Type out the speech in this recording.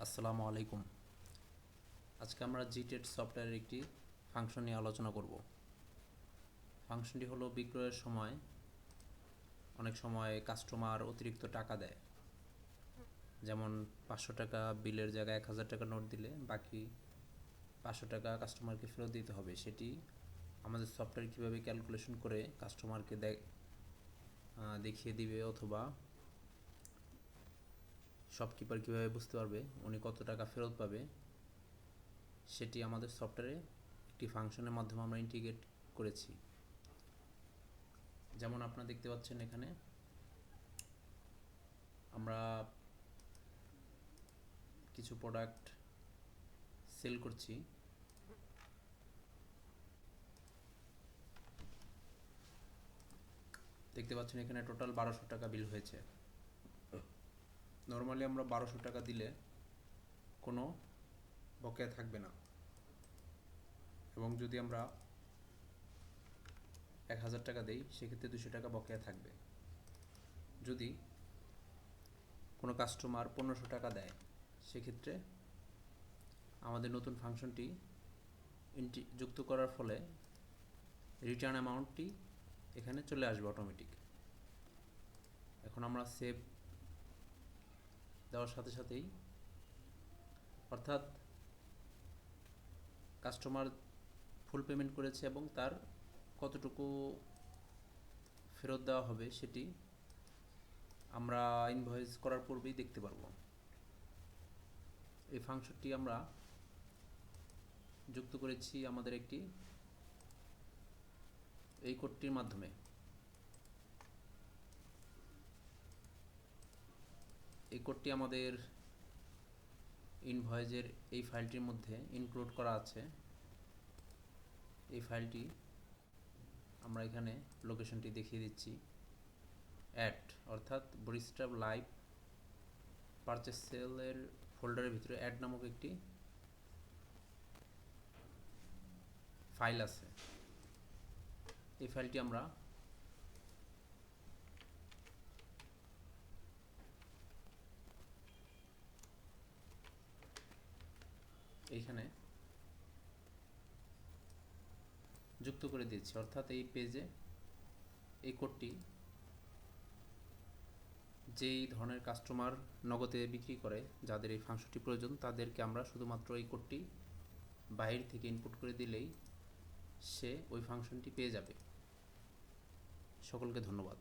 আসসালামু আলাইকুম। আজকে আমরা জিটেড সফটওয়্যারের একটি ফাংশন নিয়ে আলোচনা করব। ফাংশনটি হলো বিক্রয়ের সময় অনেক সময় কাস্টমার অতিরিক্ত টাকা দেয়, যেমন 500 টাকা বিলের জায়গায় 1000 টাকা নোট দিলে বাকি 500 টাকা কাস্টমারকে ফেরত দিতে হবে। সেটি আমাদের সফটওয়্যার কীভাবে ক্যালকুলেশন করে কাস্টমারকে দেখিয়ে দিবে, অথবা শপকিপার কীভাবে বুঝতে পারবে উনি কত টাকা ফেরত পাবে, সেটি আমাদের সফটওয়্যারে একটি ফাংশনের মাধ্যমে আমরা ইন্টিগ্রেট করেছি। যেমন আপনারা দেখতে পাচ্ছেন, এখানে আমরা কিছু প্রোডাক্ট সেল করছি। দেখতে পাচ্ছেন এখানে টোটাল 1200 টাকা বিল হয়েছে। নর্মালি আমরা 1200 টাকা দিলে কোনো বকেয়া থাকবে না, এবং যদি আমরা 1000 টাকা দিই সেক্ষেত্রে 200 টাকা বকেয়া থাকবে। যদি কোনো কাস্টমার 1500 টাকা দেয় সেক্ষেত্রে আমাদের নতুন ফাংশনটি যুক্ত করার ফলে রিটার্ন অ্যামাউন্টটি এখানে চলে আসবে অটোমেটিক। এখন আমরা সেভ দেওয়ার সাথে সাথেই, অর্থাৎ কাস্টমার ফুল পেমেন্ট করেছে এবং তার কতটুকু ফেরত দেওয়া হবে সেটি আমরা ইনভয়েস করার পূর্বেই দেখতে পারবো। এই ফাংশনটি আমরা যুক্ত করেছি আমাদের এই কোডটির মাধ্যমে। এই কোডটি আমাদের ইনভয়েসের এই ফাইলটির মধ্যে ইনক্লুড করা আছে। এই ফাইলটি আমরা এখানে লোকেশনটি দেখিয়ে দিচ্ছি। অ্যাড অর্থাৎ বরিস্টা লাইভ পারচেস সেলের ফোল্ডারের ভিতরে অ্যাড নামক একটি ফাইল আছে। এই ফাইলটি আমরা এইখানে যুক্ত করে দিয়েছি, অর্থাৎ এই পেজে এই কোডটি যেই ধরনের কাস্টমার নগদে বিক্রি করে, যাদের এই ফাংশনটি প্রয়োজন, তাদেরকে আমরা শুধুমাত্র এই কোডটি বাইরে থেকে ইনপুট করে দিলেই সে ওই ফাংশনটি পেয়ে যাবে। সকলকে ধন্যবাদ।